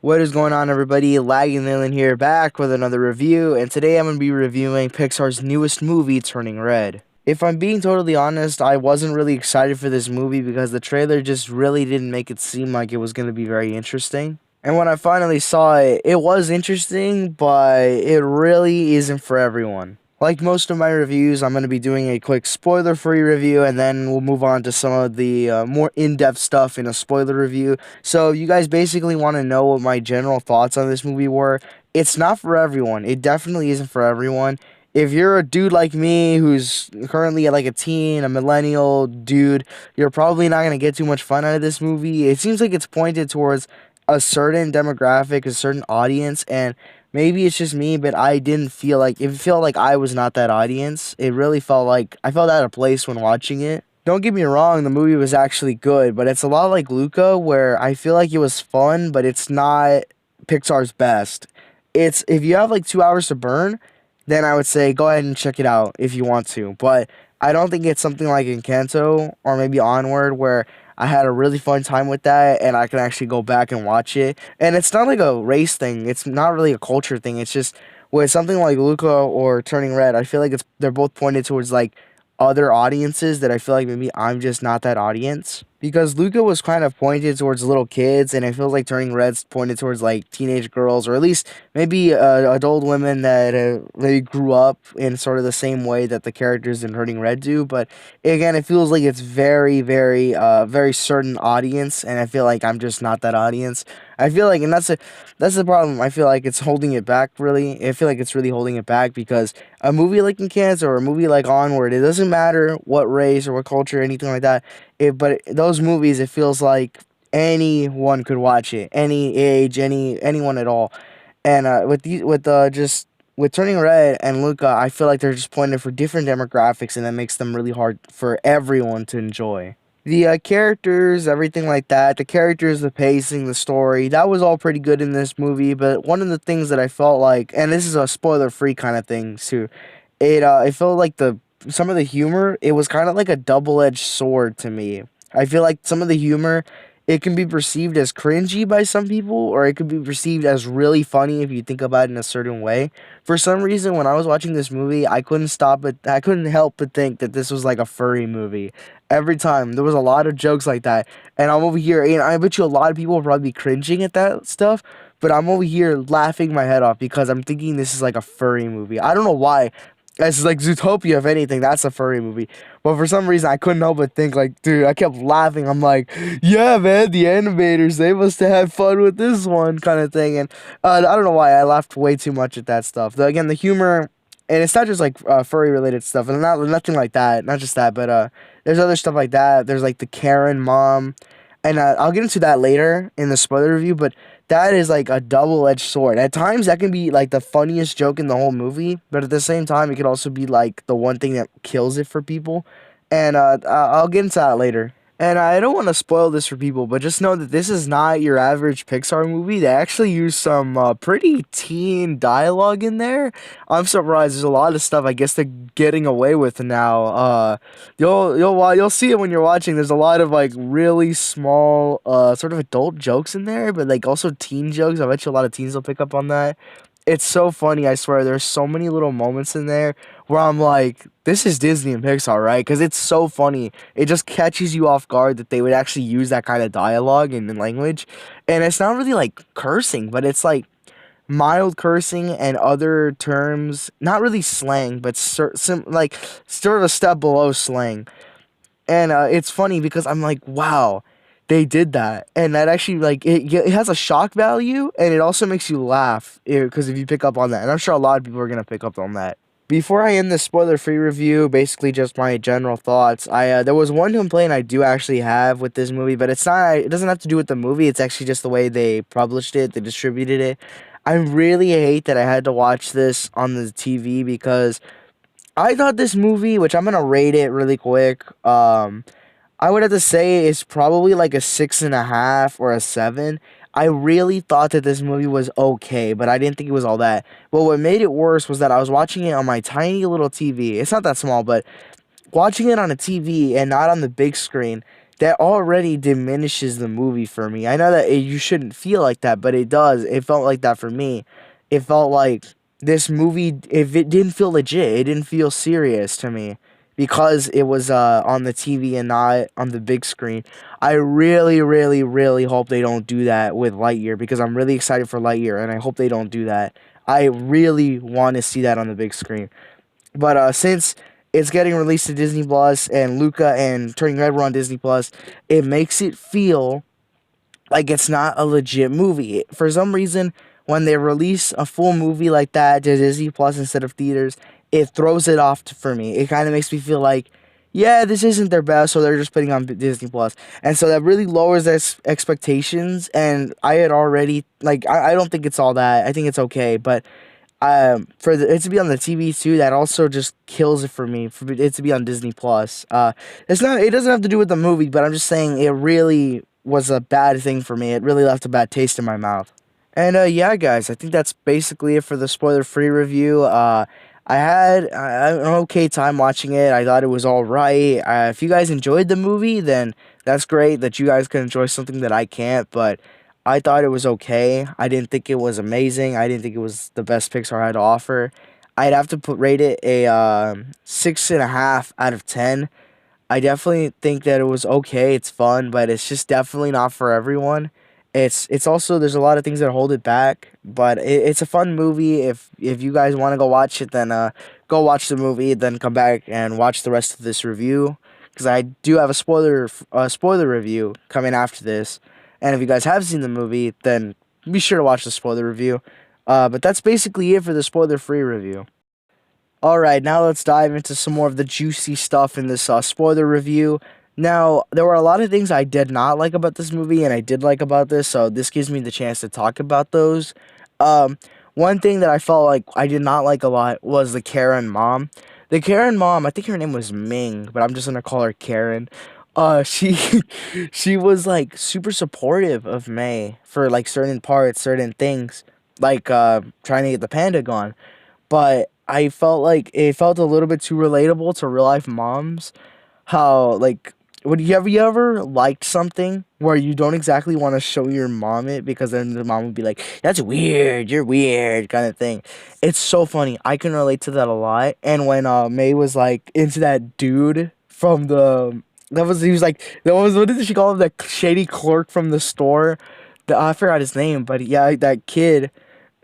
What is going on, everybody? Lagging Leland here, back with another review, and today I'm going to be reviewing Pixar's newest movie, Turning Red. If I'm being totally honest, I wasn't really excited for this movie because the trailer just really didn't make it seem like it was going to be very interesting. And when I finally saw it, it was interesting, but it really isn't for everyone. Like most of my reviews, I'm going to be doing a quick spoiler-free review, and then we'll move on to some of the more in-depth stuff in a spoiler review. So you guys basically want to know what my general thoughts on this movie were. It's not for everyone. It definitely isn't for everyone. If you're a dude like me who's currently like a teen, a millennial dude, you're probably not going to get too much fun out of this movie. It seems like it's pointed towards a certain demographic, a certain audience, and maybe it's just me, but I didn't feel like it felt like I was not that audience. It really felt like I felt out of place when watching it. Don't get me wrong, the movie was actually good, but it's a lot like Luca, where I feel like it was fun, but it's not Pixar's best. It's if you have like 2 hours to burn, then I would say go ahead and check it out if you want to. But I don't think it's something like Encanto or maybe Onward where I had a really fun time with that and I can actually go back and watch it. And it's not like a race thing. It's not really a culture thing. It's just with something like Luca or Turning Red, I feel like they're both pointed towards like other audiences that I feel like maybe I'm just not that audience. Because Luca was kind of pointed towards little kids, and it feels like Turning Red's pointed towards like teenage girls, or at least maybe adult women that maybe grew up in sort of the same way that the characters in Turning Red do. But again, it feels like it's very certain audience, and I feel like I'm just not that audience. I feel like, and that's the problem. I feel like it's holding it back. Really, I feel like it's really holding it back because a movie like Encanto or a movie like Onward, it doesn't matter what race or what culture or anything like that. But those movies, it feels like anyone could watch it, any age, anyone at all. And with Turning Red and Luca, I feel like they're just pointed for different demographics, and that makes them really hard for everyone to enjoy. The characters, everything like that, the characters, the pacing, the story, that was all pretty good in this movie. But one of the things that I felt like, and this is a spoiler-free kind of thing too, it felt like some of the humor, it was kind of like a double-edged sword to me. I feel like some of the humor, it can be perceived as cringy by some people, or it could be perceived as really funny if you think about it in a certain way. For some reason, when I was watching this movie, I couldn't help but think that this was like a furry movie. Every time, there was a lot of jokes like that, and I'm over here, and I bet you a lot of people will probably be cringing at that stuff, but I'm over here laughing my head off because I'm thinking this is like a furry movie. I don't know why. It's like Zootopia, if anything. That's a furry movie. But for some reason, I couldn't help but think, like, dude, I kept laughing. I'm like, yeah, man, the animators, they must have had fun with this one, kind of thing. And I don't know why. I laughed way too much at that stuff. Again, the humor, and it's not just, like, furry-related stuff. And nothing like that. Not just that, but there's other stuff like that. There's, like, the Karen mom. And I'll get into that later in the spoiler review, but that is like a double-edged sword. At times, that can be like the funniest joke in the whole movie, but at the same time, it could also be like the one thing that kills it for people. And I'll get into that later. And I don't want to spoil this for people, but just know that this is not your average Pixar movie. They actually use some pretty teen dialogue in there. I'm surprised. There's a lot of stuff I guess they're getting away with now. You'll see it when you're watching. There's a lot of like really small sort of adult jokes in there, but like also teen jokes. I bet you a lot of teens will pick up on that. It's so funny, I swear. There's so many little moments in there where I'm like, this is Disney and Pixar, right? Because it's so funny. It just catches you off guard that they would actually use that kind of dialogue and language. And it's not really like cursing, but it's like mild cursing and other terms. Not really slang, but like sort of a step below slang. And it's funny because I'm like, wow, they did that. And that actually, like, it has a shock value, and it also makes you laugh, because if you pick up on that. And I'm sure a lot of people are going to pick up on that. Before I end this spoiler-free review, basically just my general thoughts, there was one complaint I do actually have with this movie, but it doesn't have to do with the movie, it's actually just the way they published it, they distributed it. I really hate that I had to watch this on the TV because I thought this movie, which I'm gonna rate it really quick, I would have to say it's probably like a 6.5 or a 7. I really thought that this movie was okay, but I didn't think it was all that. But what made it worse was that I was watching it on my tiny little TV. It's not that small, but watching it on a TV and not on the big screen, that already diminishes the movie for me. I know that you shouldn't feel like that, but it does. It felt like that for me. It felt like this movie, if it didn't feel legit, it didn't feel serious to me because it was on the TV and not on the big screen. I really, really, really hope they don't do that with Lightyear because I'm really excited for Lightyear and I hope they don't do that. I really want to see that on the big screen. But since it's getting released to Disney Plus and Luca and Turning Red were on Disney Plus, it makes it feel like it's not a legit movie. For some reason, when they release a full movie like that to Disney Plus instead of theaters, it throws it off for me. It kind of makes me feel like, yeah, this isn't their best, so they're just putting on Disney Plus, and so that really lowers their expectations. And I had already like, I don't think it's all that. I think it's okay, but for it to be on the TV too, that also just kills it for me. For it to be on Disney Plus, it's not. It doesn't have to do with the movie, but I'm just saying it really was a bad thing for me. It really left a bad taste in my mouth. And yeah, guys, I think that's basically it for the spoiler-free review. I had an okay time watching it. I thought it was all right. If you guys enjoyed the movie, then that's great that you guys can enjoy something that I can't. But I thought it was okay. I didn't think it was amazing. I didn't think it was the best Pixar had to offer. I'd have to rate it a 6.5 out of 10. I definitely think that it was okay. It's fun, but it's just definitely not for everyone. It's also there's a lot of things that hold it back, but it's a fun movie. If you guys want to go watch it, then go watch the movie. Then come back and watch the rest of this review because I do have a spoiler review coming after this. And if you guys have seen the movie, then be sure to watch the spoiler review. But that's basically it for the spoiler-free review. Alright, now let's dive into some more of the juicy stuff in this spoiler review. Now, there were a lot of things I did not like about this movie, and I did like about this, so this gives me the chance to talk about those. Um, One thing that I felt like I did not like a lot was the Karen mom. The Karen mom, I think her name was Ming, but I'm just gonna call her Karen. She she was like super supportive of May for like certain parts, certain things, like trying to get the panda gone, but I felt like it felt a little bit too relatable to real life moms. How like would you ever liked something where you don't exactly want to show your mom it because then the mom would be like, "That's weird, you're weird," kind of thing. It's so funny. I can relate to that a lot. And when May was like into that dude from the that was he was like that was what did she call him, that shady clerk from the store? I forgot his name, but yeah, that kid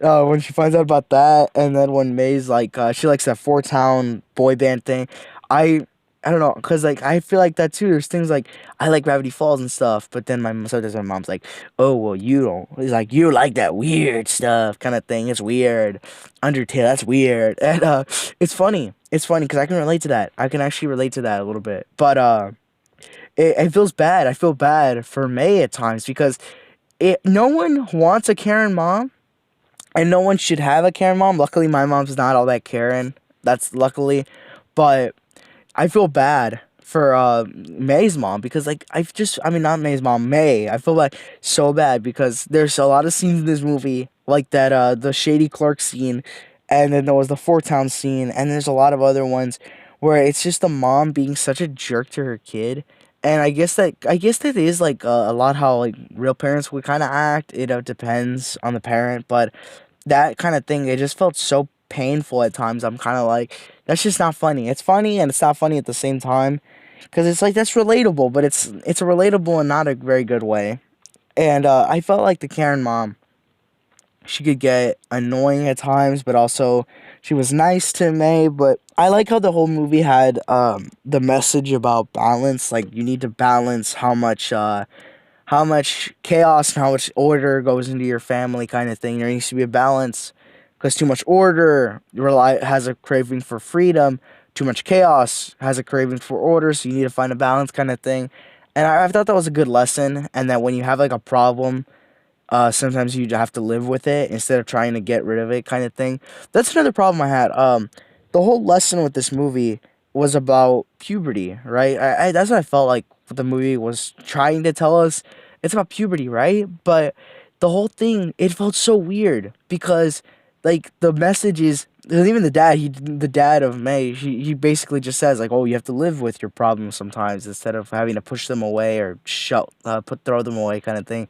when she finds out about that, and then when May's like, she likes that Four Town boy band thing. I I don't know, cause like I feel like that too. There's things like I like Gravity Falls and stuff, but then sometimes my mom's like, oh well, you don't. It's like you like that weird stuff, kind of thing. It's weird. Undertale, that's weird, and it's funny. It's funny because I can relate to that. I can actually relate to that a little bit, but it feels bad. I feel bad for May at times because no one wants a Karen mom and no one should have a Karen mom. Luckily, my mom's not all that Karen. That's luckily. But I feel bad for May's mom because, like, I mean, not May's mom, May. I feel like so bad because there's a lot of scenes in this movie, like that, the Shady Clark scene, and then there was the Four Town scene, and there's a lot of other ones where it's just the mom being such a jerk to her kid. And I guess that is like a lot how like real parents would kind of act. It depends on the parent, but that kind of thing, it just felt so painful at times. I'm kind of like, that's just not funny. It's funny and it's not funny at the same time because it's like that's relatable, but it's a relatable and not a very good way. And I felt like the Karen mom, she could get annoying at times, but also she was nice to May. But I like how the whole movie had the message about balance. Like you need to balance how much chaos and how much order goes into your family, kind of thing. There needs to be a balance because too much order has a craving for freedom. Too much chaos has a craving for order, so you need to find a balance, kind of thing. And I thought that was a good lesson, and that when you have like a problem, sometimes you have to live with it instead of trying to get rid of it, kind of thing. That's another problem I had. The whole lesson with this movie was about puberty, right? That's what I felt like what the movie was trying to tell us. It's about puberty, right? But the whole thing, it felt so weird because like the message is, 'cause even the dad of May, he basically just says like, oh, you have to live with your problems sometimes instead of having to push them away or throw them away kind of thing.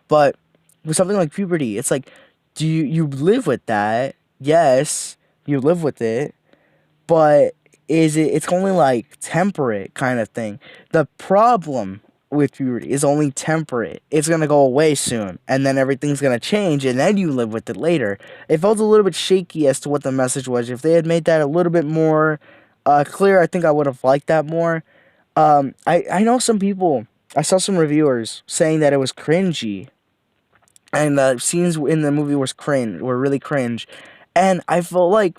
But with something like puberty, it's like, do you live with that? Yes, you live with it, but it's only like temperate kind of thing. The problem with puberty is only temperate. It's gonna go away soon, and then everything's gonna change, and then you live with it later. It felt a little bit shaky as to what the message was. If they had made that a little bit more clear, I think I would have liked that more. I know some people. I saw some reviewers saying that it was cringy, and the scenes in the movie were really cringe, and I felt like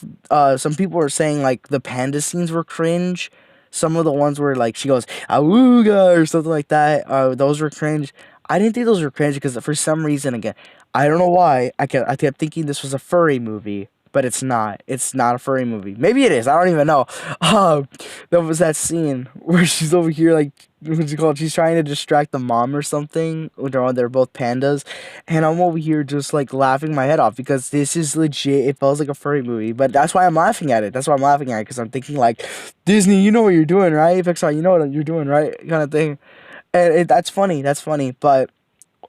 some people were saying like the panda scenes were cringe. Some of the ones where like she goes awooga or something like that, those were cringe. I didn't think those were cringe because for some reason, again, I don't know why, I kept thinking this was a furry movie, but it's not. It's not a furry movie. Maybe it is. I don't even know. Um, there was that scene where she's over here like, what's it called? She's trying to distract the mom or something. They're both pandas, and I'm over here just like laughing my head off because this is legit. It feels like a furry movie, but that's why I'm laughing at it. That's why I'm laughing at it because I'm thinking like, Disney, you know what you're doing, right? Pixar, you know what you're doing, right? Kind of thing. And that's funny. That's funny, but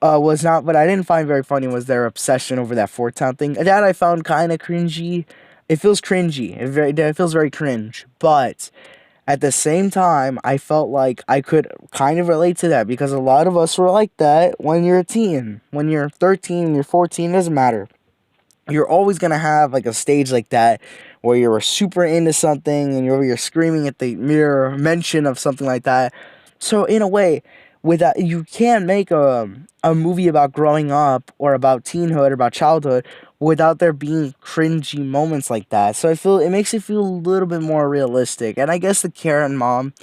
was not. What I didn't find very funny was their obsession over that Fort Town thing. That I found kind of cringy. It feels cringy. It feels very cringe, but at the same time, I felt like I could kind of relate to that because a lot of us were like that when you're a teen. When you're 13, you're 14, doesn't matter. You're always going to have like a stage like that where you're super into something and you're screaming at the mere mention of something like that. So in a way, with that, you can't make a movie about growing up or about teenhood or about childhood without there being cringy moments like that. So I feel it makes it feel a little bit more realistic. And I guess the Karen mom,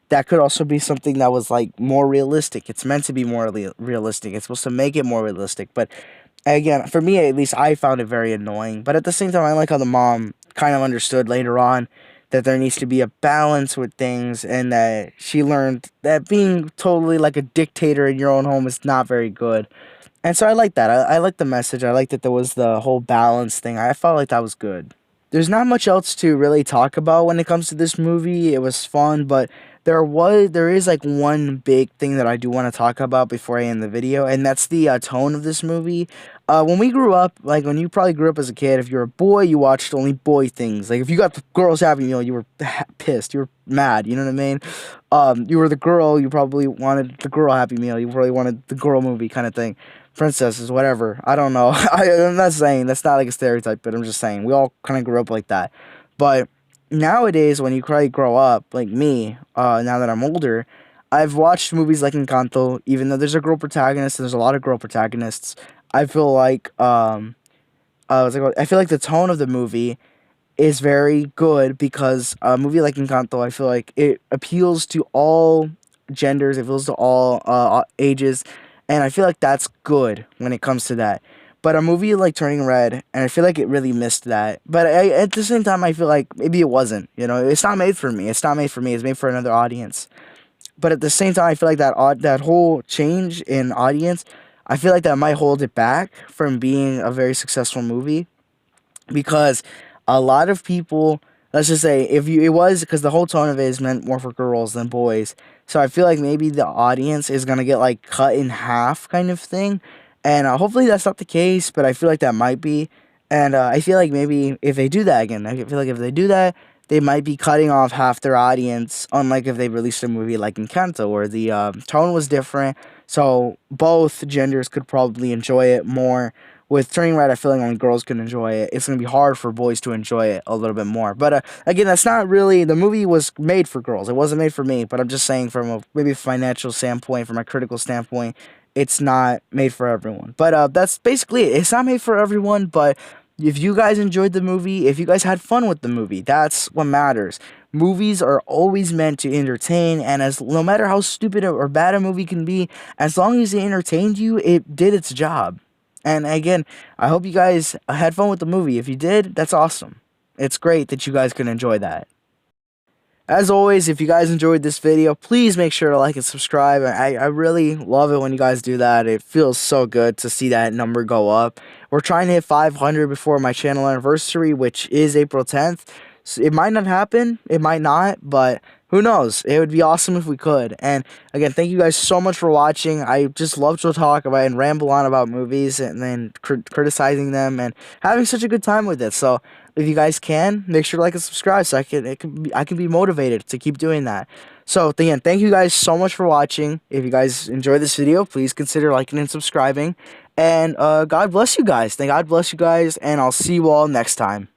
that could also be something that was like more realistic. It's meant to be more realistic. It's supposed to make it more realistic. But again, for me at least, I found it very annoying. But at the same time, I like how the mom kind of understood later on that there needs to be a balance with things, and that she learned that being totally like a dictator in your own home is not very good. And so I like that. I like the message. I like that there was the whole balance thing. I felt like that was good. There's not much else to really talk about when it comes to this movie. It was fun, but there is like one big thing that I do want to talk about before I end the video, and that's the tone of this movie. When we grew up, like when you probably grew up as a kid, if you're a boy, you watched only boy things. Like if you got the girls Happy Meal, you were pissed, you were mad. You know what I mean? You were the girl, you probably wanted the girl Happy Meal. You probably wanted the girl movie kind of thing. Princesses, whatever. I don't know. I'm not saying that's not like a stereotype, but I'm just saying we all kind of grew up like that. But nowadays, when you probably grow up, like me, now that I'm older, I've watched movies like Encanto. Even though there's a girl protagonist, and there's a lot of girl protagonists, I feel like I feel like the tone of the movie is very good because a movie like Encanto, I feel like it appeals to all genders, it appeals to all ages, and I feel like that's good when it comes to that. But a movie like Turning Red, and I feel like it really missed that. But at the same time, I feel like maybe it wasn't. You know, it's not made for me. It's not made for me. It's made for another audience. But at the same time, I feel like that whole change in audience, I feel like that might hold it back from being a very successful movie because a lot of people, let's just say, if you it was because the whole tone of it is meant more for girls than boys, so I feel like maybe the audience is gonna get like cut in half kind of thing, and hopefully that's not the case, but I feel like that might be. And I feel like maybe if they do that again, I feel like if they do that, they might be cutting off half their audience, unlike if they released a movie like Encanto where the tone was different, so both genders could probably enjoy it more. With Turning Red, I feel like only girls can enjoy it. It's going to be hard for boys to enjoy it a little bit more. But again, that's not really... The movie was made for girls. It wasn't made for me. But I'm just saying from a maybe financial standpoint, from a critical standpoint, it's not made for everyone. But that's basically it. It's not made for everyone, but if you guys enjoyed the movie, if you guys had fun with the movie, that's what matters. Movies are always meant to entertain, and as no matter how stupid or bad a movie can be, as long as it entertained you, it did its job. And again, I hope you guys had fun with the movie. If you did, that's awesome. It's great that you guys can enjoy that. As always, if you guys enjoyed this video, please make sure to like and subscribe. I really love it when you guys do that. It feels so good to see that number go up. We're trying to hit 500 before my channel anniversary, which is April 10th. So it might not happen, it might not, but who knows? It would be awesome if we could. And again, thank you guys so much for watching. I just love to talk about and ramble on about movies and then criticizing them and having such a good time with it. So if you guys can, make sure to like and subscribe so I can be motivated to keep doing that. So again, thank you guys so much for watching. If you guys enjoyed this video, please consider liking and subscribing. And God bless you guys. Thank God bless you guys, and I'll see you all next time.